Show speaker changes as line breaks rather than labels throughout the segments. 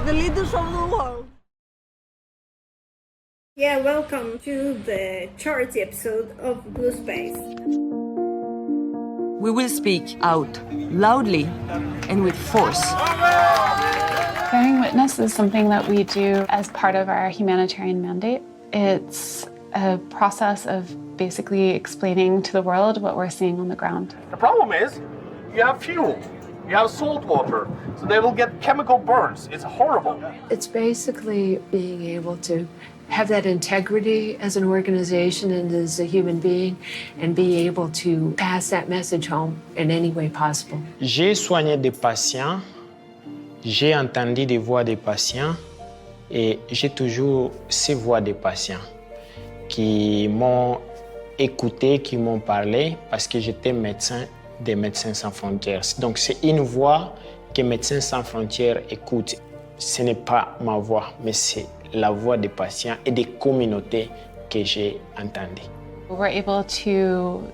the leaders of the world.
Yeah, welcome to the charity episode of Blue Space.
We will speak out loudly and with force.
Bearing witness is something that we do as part of our humanitarian mandate. It's a process of basically explaining to the world what we're seeing on the ground.
The problem is you have fuel, you have salt water, so they will get chemical burns. It's horrible.
It's basically being able to have that integrity as an organization and as a human being and be able to pass that message home in any way possible.
J'ai soigné des patients, j'ai entendu des voix des patients et j'ai toujours ces voix des patients qui m'ont écouté, qui m'ont parlé parce que j'étais médecin des Médecins sans frontières. Donc c'est une voix que Médecins sans frontières écoute. Ce n'est pas ma voix, mais c'est la voix des patients et des communautés que j'ai entendues.
We're able to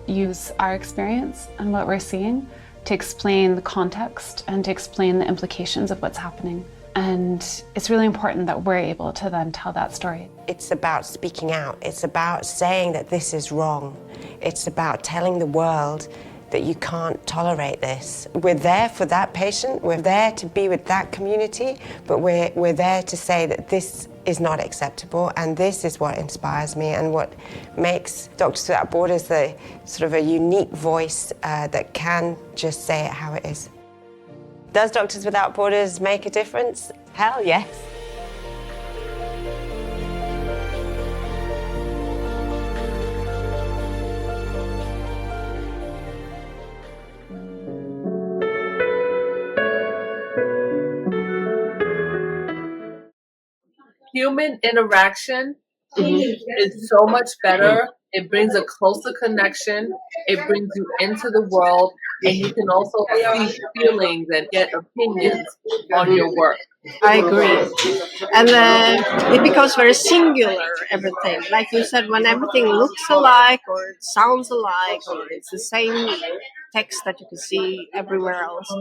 use our experience and what we're seeing to explain the context and to explain the implications of what's happening. And it's really important that we're able to then tell that story.
It's about speaking out. It's about saying that this is wrong. It's about telling the world that you can't tolerate this. We're there for that patient, we're there to be with that community, but we're there to say that this is not acceptable, and this is what inspires me and what makes Doctors Without Borders the sort of a unique voice that can just say it how it is. Does Doctors Without Borders make a difference? Hell yes.
Human interaction is so much better. It brings a closer connection. It brings you into the world, and you can also see feelings and get opinions on your work.
I agree. And it becomes very singular, everything. Like you said, when everything looks alike or it sounds alike or it's the same text that you can see everywhere else.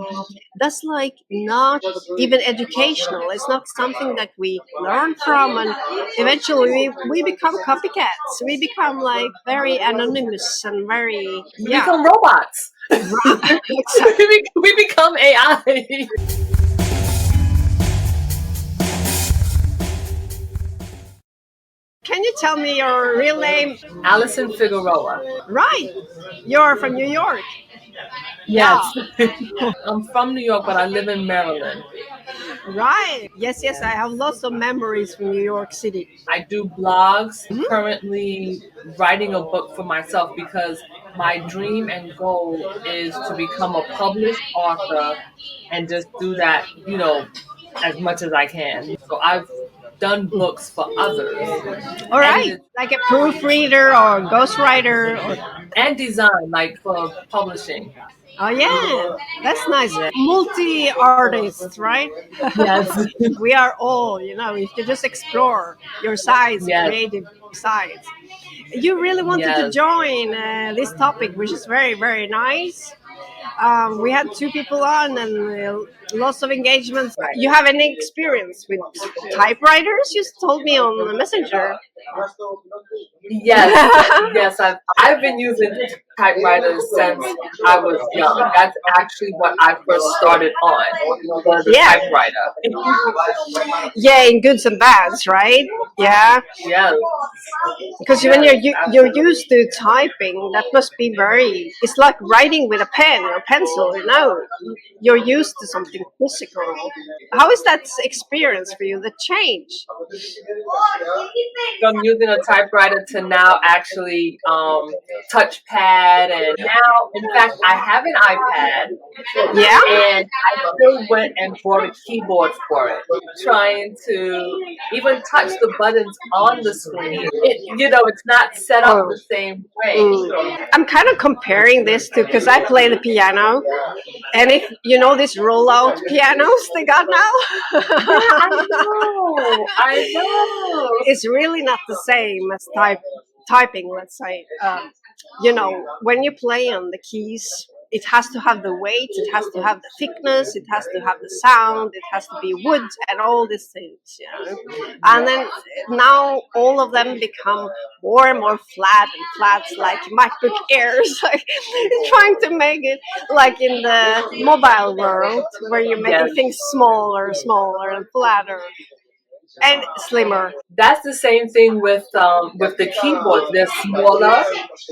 That's like not even educational. It's not something that we learn from, and eventually we become copycats. We become like very anonymous and very...
We become robots.
Exactly.
We become AI.
Can you tell me your real name?
Alison Figueroa.
Right. You're from New York.
Yes. I'm from New York, but I live in Maryland.
Right. Yes, I have lots of memories from New York City.
I do blogs, currently writing a book for myself because my dream and goal is to become a published author and just do that, as much as I can. So I've done books for others.
All right. Like a proofreader or ghostwriter.
And design, like for publishing.
Oh, yeah. That's nice. Multi-artists, right?
Yes.
We are all, if you just explore your sides, creative sides. You really wanted to join this topic, which is very, very nice. We had 2 people on and lots of engagements. You have any experience with typewriters? You told me on Messenger.
Yes. I've been using typewriters since I was young. That's actually what I first started on, was a typewriter.
Yeah, in goods and bads, right? Yeah.
Yes.
Because when you're used to typing, that must be it's like writing with a pen or pencil, You're used to something physical. How is that experience for you, the change?
From using a typewriter to now actually touchpad, and now, in fact, I have an iPad.
Yeah.
And I still went and bought a keyboard for it, trying to even touch the buttons on the screen. It's not set up the same way.
I'm kind of comparing this to, because I play the piano, and if these rollout pianos they got now.
I know.
It's really not the same as typing, let's say. When you play on the keys, it has to have the weight, it has to have the thickness, it has to have the sound, it has to be wood and all these things, And then now all of them become more and more flat and flats, like MacBook Airs, like trying to make it like in the mobile world where you're making things smaller and flatter and slimmer.
That's the same thing with the keyboards. They're smaller,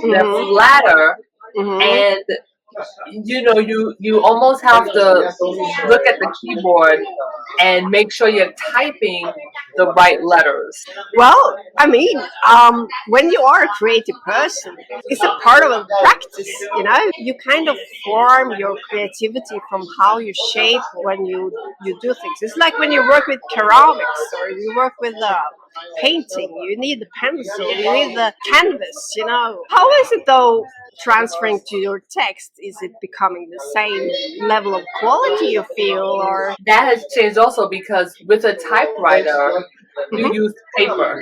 they're flatter, and you almost have to look at the keyboard and make sure you're typing the right letters.
Well, I mean, when you are a creative person, it's a part of a practice, You kind of form your creativity from how you shape when you do things. It's like when you work with ceramics or you work with painting. You need the pencil, you need the canvas, How is it though transferring to your text? Is it becoming the same level of quality you feel, or
that has changed also because with a typewriter you use paper,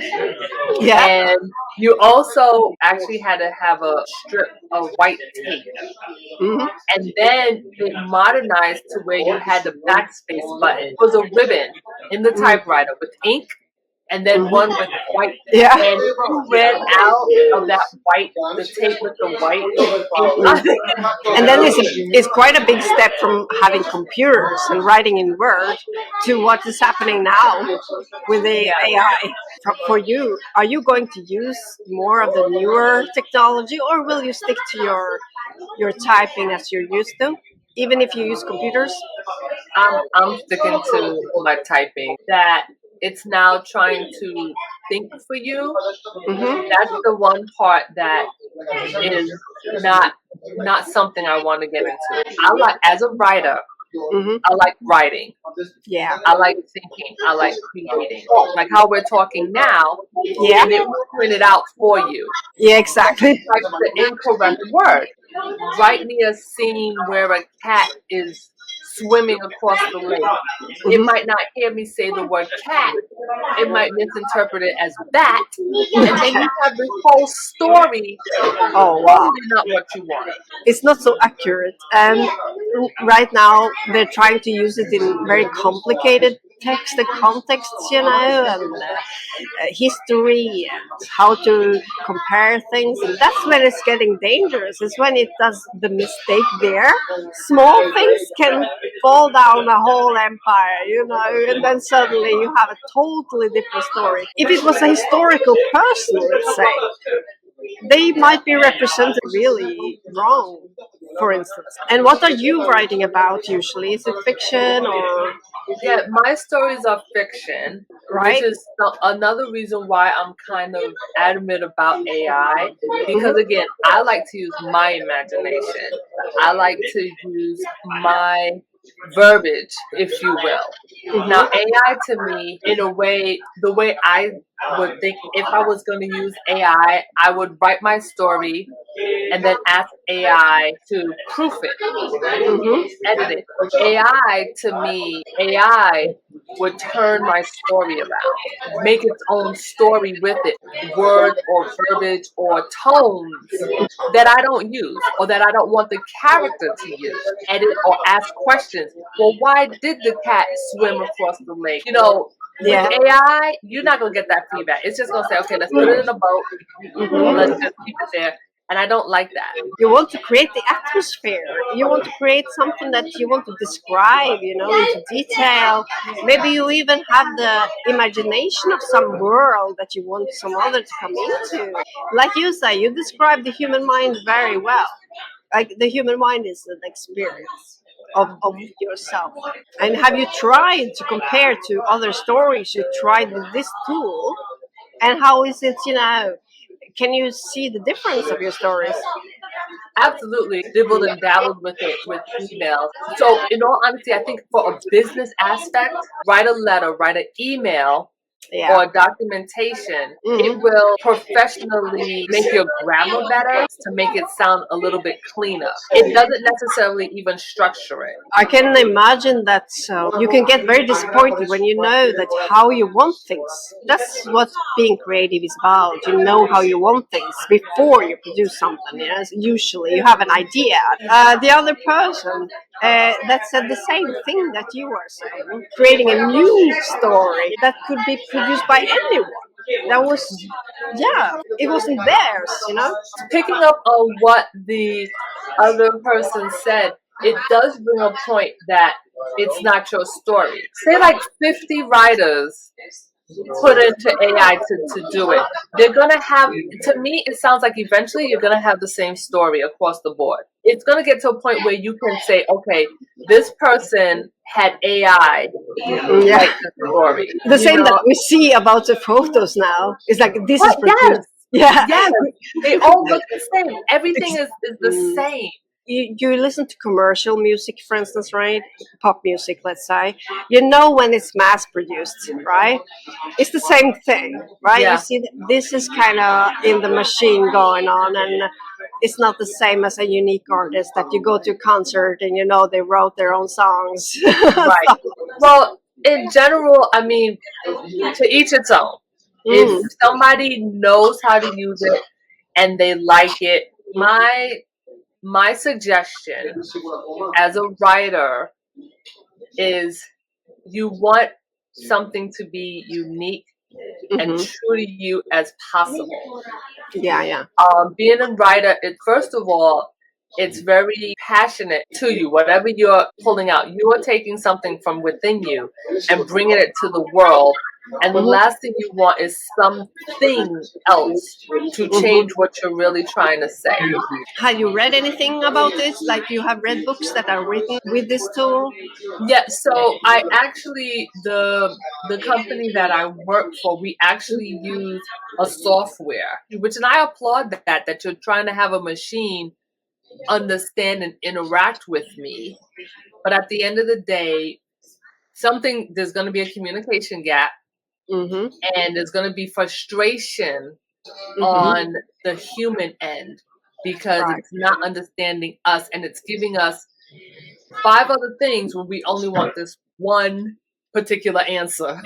and you also actually had to have a strip of white tape, and then it modernized to where you had the backspace button. It was a ribbon in the typewriter with ink, and then one with white.
Yeah.
And you ran out of that white, the tape with the white.
And then it's quite a big step from having computers and writing in Word to what is happening now with the AI. For you, are you going to use more of the newer technology, or will you stick to your typing as you're used to, even if you use computers?
I'm sticking to my typing. That it's now trying to think for you. That's the one part that is not something I want to get into. I like, as a writer, I like writing.
Yeah.
I like thinking. I like creating. Like how we're talking now.
Yeah.
And it will print it out for you.
Yeah, exactly.
Like the incorrect word. Write me a scene where a cat is swimming across the lake. It might not hear me say the word cat. It might misinterpret it as bat. And then you have this whole story.
Oh, wow.
Not what you want.
It's not so accurate. And right now they're trying to use it in very complicated text and contexts, and history and how to compare things. And that's when it's getting dangerous. It's when it does the mistake there. Small things can fall down a whole empire, and then suddenly you have a totally different story. If it was a historical person, let's say, they might be represented really wrong, for instance. And what are you writing about usually? Is it fiction or?
Yeah, my stories are fiction,
right?
Which is another reason why I'm kind of adamant about AI. Because again, I like to use my imagination. I like to use my verbiage, if you will. Now, AI to me, in a way, the way I would think, if I was going to use AI, I would write my story and then ask AI to proof it, edit it. AI to me, AI would turn my story around, make its own story with it, words or verbiage or tones that I don't use or that I don't want the character to use, edit or ask questions. Well, why did the cat swim across the lake? With AI, you're not going to get that feedback. It's just going to say, okay, let's put it in a boat. Let's just keep it there. And I don't like that.
You want to create the atmosphere. You want to create something that you want to describe, into detail. Maybe you even have the imagination of some world that you want some other to come into. Like you say, you describe the human mind very well. Like the human mind is an experience of yourself. And have you tried to compare to other stories you tried with this tool? And how is it, can you see the difference of your stories?
Absolutely. Dibbled and dabbled with it with emails. So in all honesty, I think for a business aspect, write a letter, write an email
Yeah.
or documentation,
Mhm.
it will professionally make your grammar better to make it sound a little bit cleaner. It doesn't necessarily even structure it.
I can imagine that you can get very disappointed when you know that how you want things. That's what being creative is about. You know how you want things before you produce something. Yes, usually you have an idea. The other person that said the same thing that you are saying, creating a new story that could be produced by anyone. That was, yeah, it wasn't theirs, you know.
Picking up on what the other person said, it does bring a point that it's not your story. Say like 50 writers put into AI to do it. They're gonna have, to me, it sounds like eventually you're gonna have the same story across the board. It's gonna get to a point where you can say, okay, this person had AI
Yeah.
write the story.
The same that we see about the photos now is like this is
What? Yes.
produced. Yeah.
Yes. They all look the same. Everything is the same.
You listen to commercial music, for instance, right? Pop music, let's say. You know when it's mass produced, right? It's the same thing, right?
Yeah.
You see, this is kind of in the machine going on, and it's not the same as a unique artist that you go to a concert and you know they wrote their own songs.
Right. Well, in general, I mean, to each its own. If somebody knows how to use it and they like it, my suggestion as a writer is you want something to be unique and true to you as possible.
Yeah.
Being a writer, first of all, it's very passionate to you. Whatever you're pulling out, you are taking something from within you and bringing it to the world. And the last thing you want is something else to change what you're really trying to say.
Have you read anything about this? Like you have read books that are written with this tool?
Yeah, so I actually, the company that I work for, we actually use a software, which, and I applaud that you're trying to have a machine understand and interact with me. But at the end of the day, there's going to be a communication gap, and there's going to be frustration on the human end because it's not understanding us, and it's giving us 5 other things when we only want this one particular answer.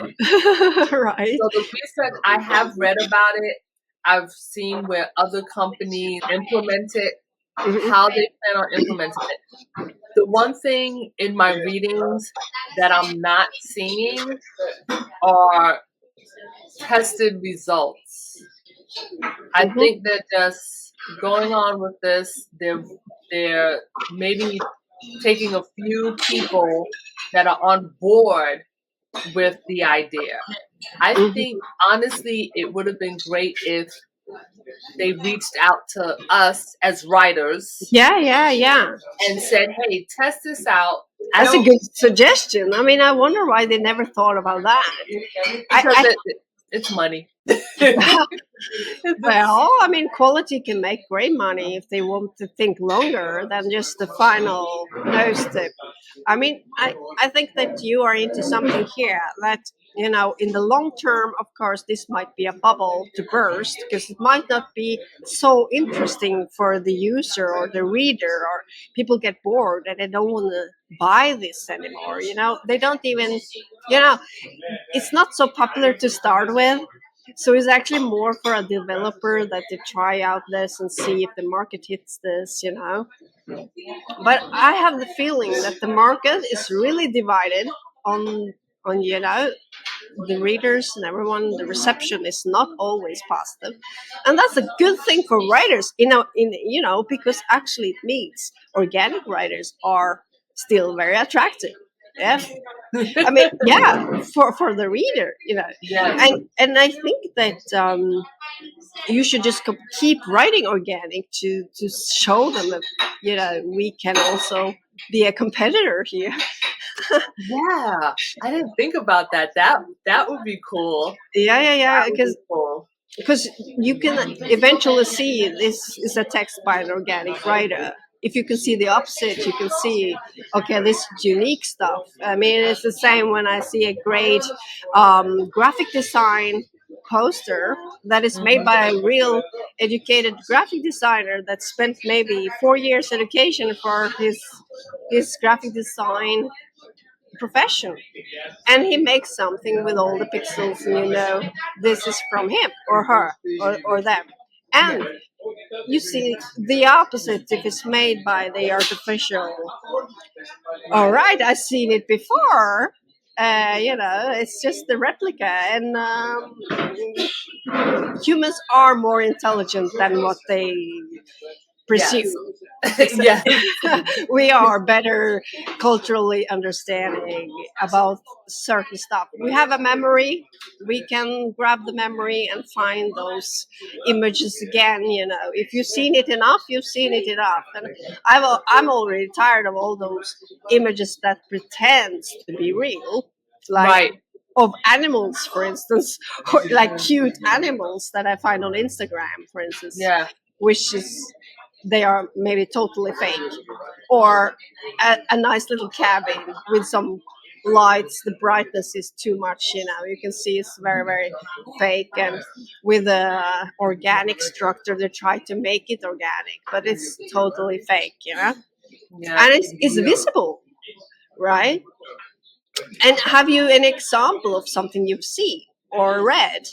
Right.
So the research, I have read about it. I've seen where other companies implement it, how they plan on implementing it. The one thing in my readings that I'm not seeing are tested results. I think they're just going on with this. They're maybe taking a few people that are on board with the idea. I think honestly it would have been great if they reached out to us as writers.
Yeah.
And said, hey, test this out.
That's a good suggestion. I mean, I wonder why they never thought about that.
Because it's money.
Well, I mean, quality can make great money if they want to think longer than just the final nose tip. I mean, I think that you are into something here that, you know, in the long term, of course, this might be a bubble to burst because it might not be so interesting for the user or the reader, or people get bored and they don't want to buy this anymore. You know, they don't even, you know, it's not so popular to start with. So it's actually more for a developer that they try out this and see if the market hits this, you know. But I have the feeling that the market is really divided on you know, the readers and everyone. The reception is not always positive, and that's a good thing for writers, you know, because actually it means organic writers are still very attractive. Yeah. I mean, yeah, for the reader, you know.
Yes.
And I think that you should just keep writing organic to show them that, you know, we can also be a competitor here.
Yeah, I didn't think about that. That would be cool.
Yeah,
That would be cool.
because you can eventually see this is a text by an organic writer. if you can see the opposite, you can see, okay, this is unique stuff. I mean, it's the same when I see a great graphic design poster that is made by a real educated graphic designer that spent maybe 4 years education for his graphic design profession, and he makes something with all the pixels, and you know this is from him or her or them. And you see the opposite if it's made by the artificial. All right, I've seen it before. It's just the replica, and humans are more intelligent than what they presume.
Yes.
We are better culturally understanding about certain stuff. We have a memory. We can grab the memory and find those images again. You know, if you've seen it enough, you've seen it enough. And I'm already tired of all those images that pretends to be real, like
Right.
of animals, for instance, or like cute animals that I find on Instagram, for instance.
Yeah.
Which is, they are maybe totally fake, or a nice little cabin with some lights, the brightness is too much, you know, you can see it's very, very fake, and with a organic structure they try to make it organic, but it's totally fake, you know.
Yeah.
And it's visible, right? And have you an example of something you've seen or read?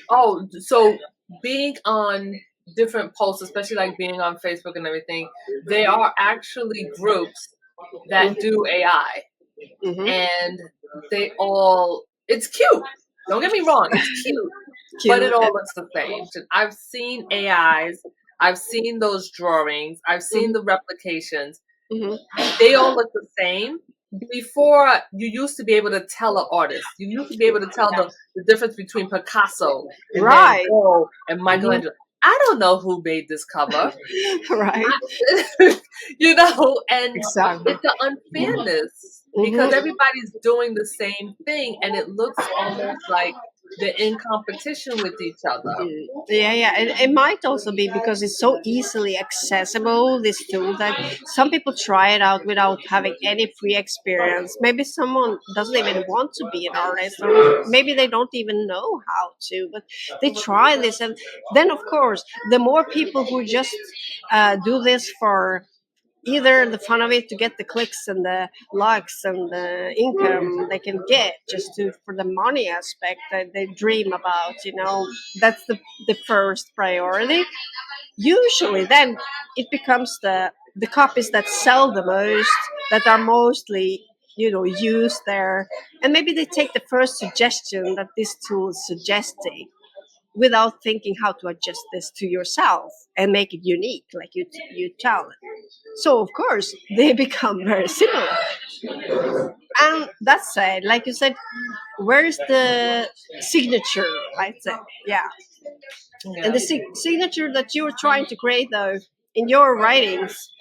Oh, so being on different posts, especially like being on Facebook and everything, there are actually groups that do AI,
Mm-hmm.
and it's cute. Don't get me wrong, it's cute, but it all looks the same. I've seen AIs, I've seen those drawings, I've seen the replications.
Mm-hmm.
They all look the same. Before, you used to be able to tell an artist. You used to be able to tell the difference between Picasso and Van
Right.
Gogh and Michelangelo. I don't know who made this cover.
Right.
You know, and
Exactly.
it's an unfairness because everybody's doing the same thing, and it looks almost like they're in competition with each other.
Yeah. And it might also be because it's so easily accessible, this tool, that some people try it out without having any pre-experience. Maybe someone doesn't even want to be an artist, or maybe they don't even know how to, but they try this. And then, of course, the more people who just do this for either the fun of it, to get the clicks and the likes and the income they can get, just to for the money aspect that they dream about, you know, that's the first priority. Usually then it becomes the copies that sell the most, that are mostly, you know, used there, and maybe they take the first suggestion that this tool is suggesting without thinking how to adjust this to yourself and make it unique, like you tell it. So of course they become very similar. And that said, like you said, where's the signature? I'd say, yeah. And the signature that you're trying to create, though, in your writings,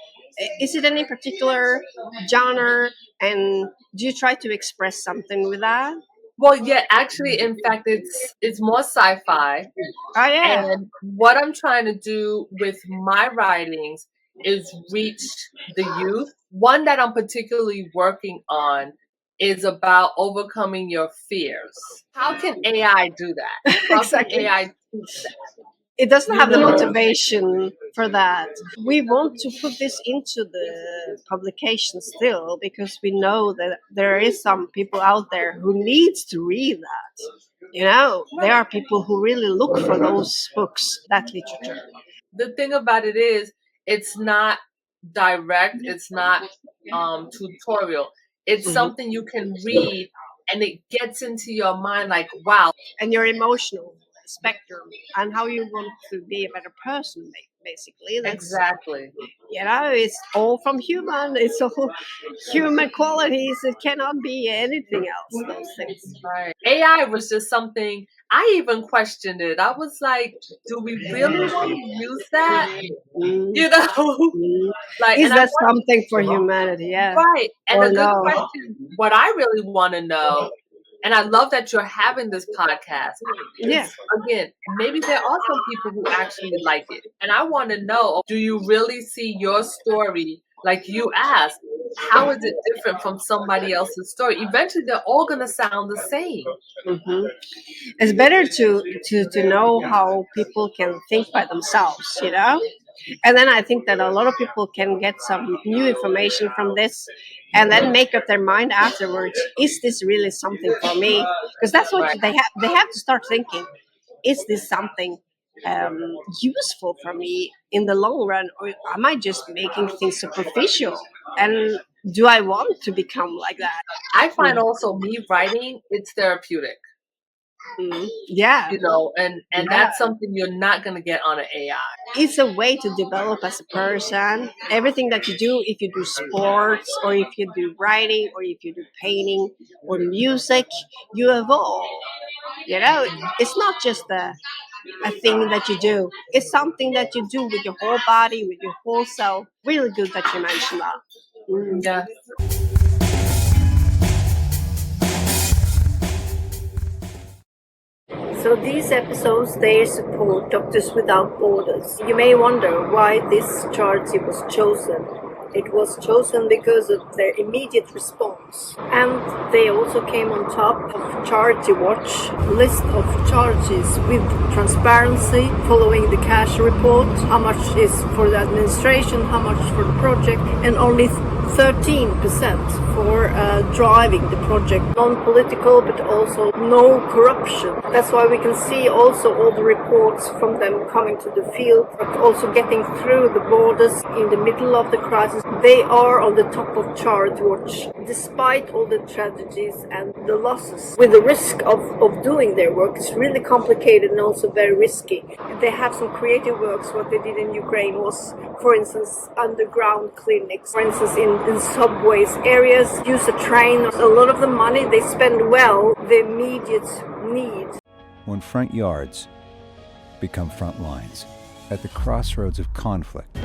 is it any particular genre? And do you try to express something with that?
Well, yeah, actually, in fact, it's more sci-fi.
Oh yeah.
And what I'm trying to do with my writings is reach the youth. One that I'm particularly working on is about overcoming your fears. How can AI do that? How
Exactly.
can AI teach that?
It doesn't have the motivation for that. We want to put this into the publication still, because we know that there is some people out there who needs to read that. You know, there are people who really look for those books, that literature.
The thing about it is, it's not direct, it's not tutorial. It's something you can read and it gets into your mind like, wow.
And your emotional spectrum and how you want to be a better person, basically. That's,
exactly.
You know, it's all from human. It's all human qualities. It cannot be anything else, those things.
Right. AI was just something, I even questioned it. I was like, do we really want to use that? You know? Like,
is that something for humanity? Yeah.
Right. And
Or
a good
no.
question, what I really want to know And I love that you're having this podcast.
Yeah.
Again, maybe there are some people who actually like it. And I want to know, do you really see your story, like you asked, how is it different from somebody else's story? Eventually, they're all going to sound the same.
Hmm. It's better to know how people can think by themselves, you know? And then I think that a lot of people can get some new information from this and then make up their mind afterwards. Is this really something for me? Because that's what
Right.
they have to start thinking. Is this something useful for me in the long run, or am I just making things superficial? And do I want to become like that?
I find also me writing, it's therapeutic,
Yeah.
you know, and
Yeah.
that's something you're not going to get on an AI.
It's a way to develop as a person. Everything that you do, if you do sports or if you do writing or if you do painting or music, you evolve. You know, it's not just a thing that you do. It's something that you do with your whole body, with your whole self. Really good that you mentioned that.
Yeah.
So these episodes, they support Doctors Without Borders. You may wonder why this charity was chosen. It was chosen because of their immediate response. And they also came on top of Charity Watch list of charities with transparency, following the cash report, how much is for the administration, how much for the project, and only 13% for driving the project. Non-political, but also no corruption. That's why we can see also all the reports from them coming to the field, but also getting through the borders in the middle of the crisis. They are on the top of Charity Watch, despite all the tragedies and the losses. With the risk of doing their work, it's really complicated and also very risky. They have some creative works. What they did in Ukraine was, for instance, underground clinics. For instance, in subways areas, use a train. A lot of the money they spend well, the immediate need.
When front yards become front lines, at the crossroads of conflict,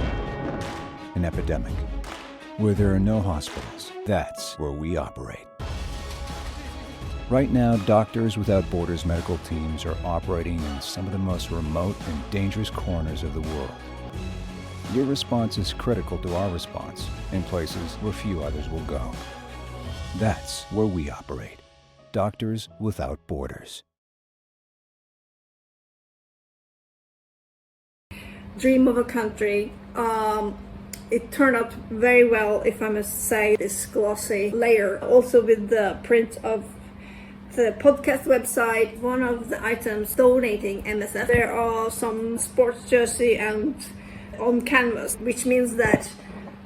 an epidemic, where there are no hospitals, that's where we operate. Right now, Doctors Without Borders medical teams are operating in some of the most remote and dangerous corners of the world. Your response is critical to our response in places where few others will go. That's where we operate. Doctors Without Borders.
Dream of a Country. It turned out very well, if I must say, this glossy layer. Also with the print of the podcast website, one of the items donating MSF, there are some sports jersey and on canvas, which means that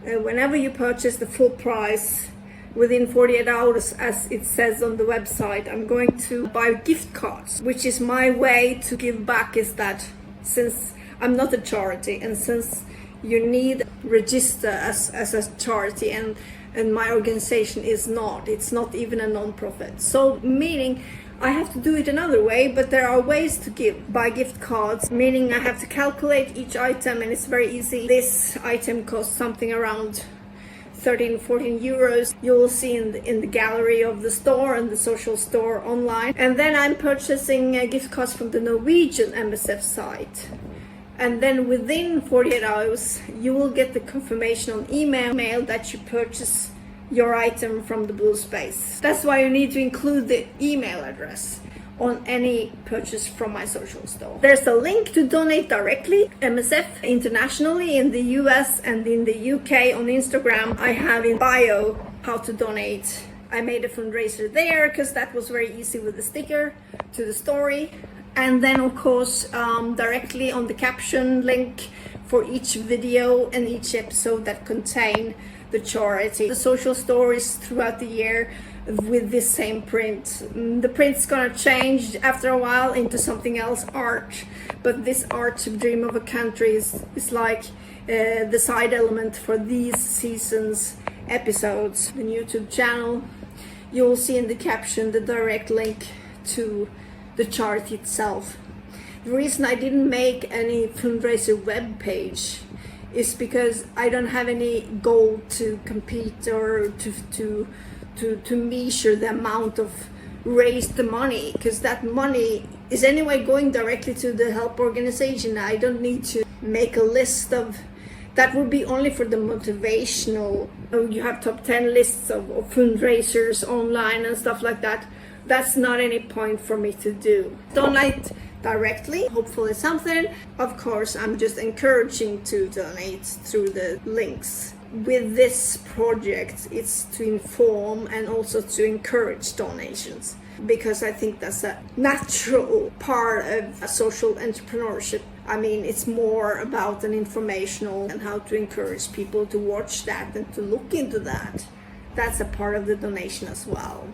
whenever you purchase the full price within 48 hours, as it says on the website, I'm going to buy gift cards, which is my way to give back. Is that since I'm not a charity, and since you need register as a charity, and my organization is not, it's not even a non-profit, so meaning I have to do it another way. But there are ways to buy gift cards, meaning I have to calculate each item, and it's very easy. This item costs something around 13-14 euros. You will see in the gallery of the store and the social store online. And then I'm purchasing gift cards from the Norwegian MSF site. And then within 48 hours, you will get the confirmation on email that you purchase your item from the Blue Space. That's why you need to include the email address on any purchase from my social store. There's a link to donate directly. MSF internationally in the US and in the UK on Instagram. I have in bio how to donate. I made a fundraiser there because that was very easy with the sticker to the story. And then of course directly on the caption link for each video and each episode that contain the charity. The social stories throughout the year with this same print. The print's gonna change after a while into something else, art, but this art Dream of a Country is like the side element for these seasons episodes. The YouTube channel, you'll see in the caption the direct link to the charity itself. The reason I didn't make any fundraiser web page is because I don't have any goal to compete or to measure the amount of raise the money, because that money is anyway going directly to the help organization. I don't need to make a list of, that would be only for the motivational. You have top 10 lists of fundraisers online and stuff like that. That's not any point for me to do. Donate directly, hopefully something. Of course, I'm just encouraging to donate through the links. With this project, it's to inform and also to encourage donations, because I think that's a natural part of a social entrepreneurship. I mean, it's more about an informational and how to encourage people to watch that and to look into that. That's a part of the donation as well.